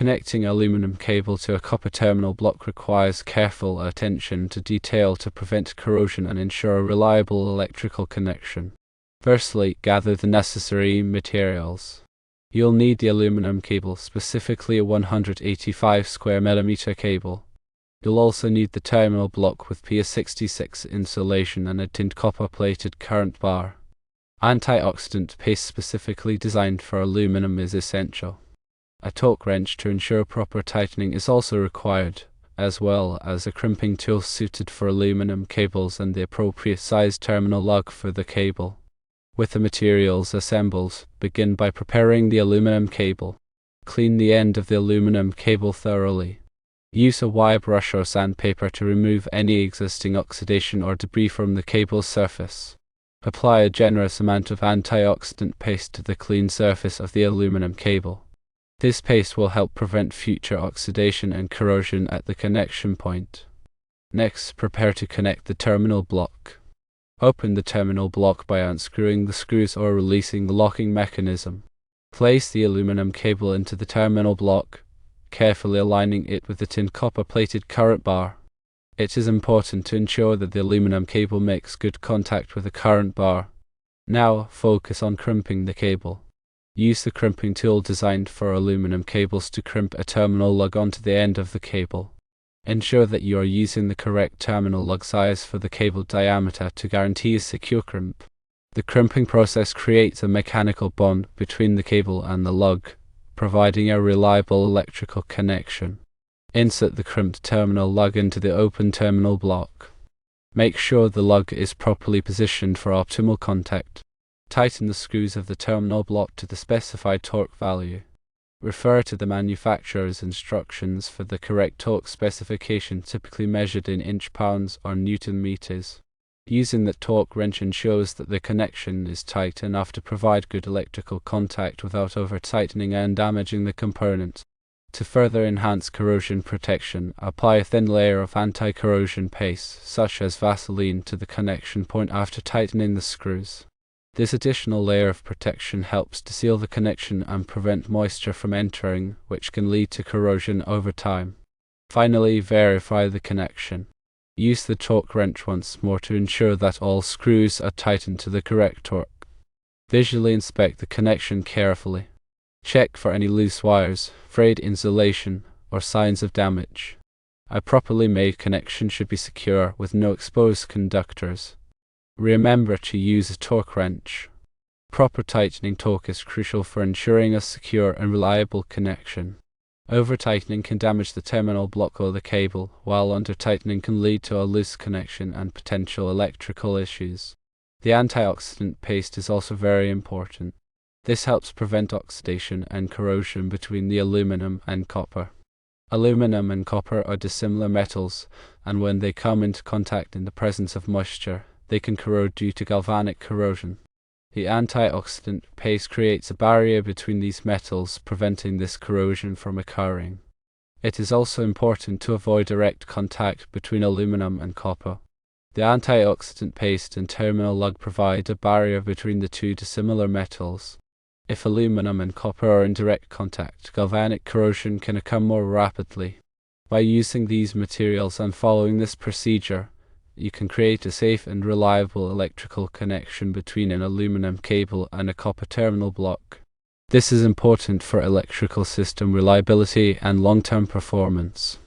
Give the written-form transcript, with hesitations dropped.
Connecting aluminum cable to a copper terminal block requires careful attention to detail to prevent corrosion and ensure a reliable electrical connection. Firstly, gather the necessary materials. You'll need the aluminum cable, specifically a 185 square millimeter cable. You'll also need the terminal block with PA66 insulation and a tinned copper-plated current bar. Anti-oxidant paste specifically designed for aluminum is essential. A torque wrench to ensure proper tightening is also required, as well as a crimping tool suited for aluminum cables and the appropriate size terminal lug for the cable. With the materials assembled, begin by preparing the aluminum cable. Clean the end of the aluminum cable thoroughly. Use a wire brush or sandpaper to remove any existing oxidation or debris from the cable's surface. Apply a generous amount of anti-oxidant paste to the clean surface of the aluminum cable. This paste will help prevent future oxidation and corrosion at the connection point. Next, prepare to connect the terminal block. Open the terminal block by unscrewing the screws or releasing the locking mechanism. Place the aluminum cable into the terminal block, carefully aligning it with the tinned copper-plated current bar. It is important to ensure that the aluminum cable makes good contact with the current bar. Now, focus on crimping the cable. Use the crimping tool designed for aluminum cables to crimp a terminal lug onto the end of the cable. Ensure that you are using the correct terminal lug size for the cable diameter to guarantee a secure crimp. The crimping process creates a mechanical bond between the cable and the lug, providing a reliable electrical connection. Insert the crimped terminal lug into the open terminal block. Make sure the lug is properly positioned for optimal contact. Tighten the screws of the terminal block to the specified torque value. Refer to the manufacturer's instructions for the correct torque specification, typically measured in inch-pounds or newton-meters. Using the torque wrench ensures that the connection is tight enough to provide good electrical contact without over-tightening and damaging the component. To further enhance corrosion protection, apply a thin layer of anti-corrosion paste, such as Vaseline, to the connection point after tightening the screws. This additional layer of protection helps to seal the connection and prevent moisture from entering, which can lead to corrosion over time. Finally, verify the connection. Use the torque wrench once more to ensure that all screws are tightened to the correct torque. Visually inspect the connection carefully. Check for any loose wires, frayed insulation, or signs of damage. A properly made connection should be secure with no exposed conductors. Remember to use a torque wrench. Proper tightening torque is crucial for ensuring a secure and reliable connection. Over-tightening can damage the terminal block or the cable, while under-tightening can lead to a loose connection and potential electrical issues. The anti-oxidant paste is also very important. This helps prevent oxidation and corrosion between the aluminum and copper. Aluminum and copper are dissimilar metals, and when they come into contact in the presence of moisture, they can corrode due to galvanic corrosion. The anti-oxidant paste creates a barrier between these metals, preventing this corrosion from occurring. It is also important to avoid direct contact between aluminum and copper. The anti-oxidant paste and terminal lug provide a barrier between the two dissimilar metals. If aluminum and copper are in direct contact, galvanic corrosion can occur more rapidly. By using these materials and following this procedure, you can create a safe and reliable electrical connection between an aluminum cable and a copper terminal block. This is important for electrical system reliability and long-term performance.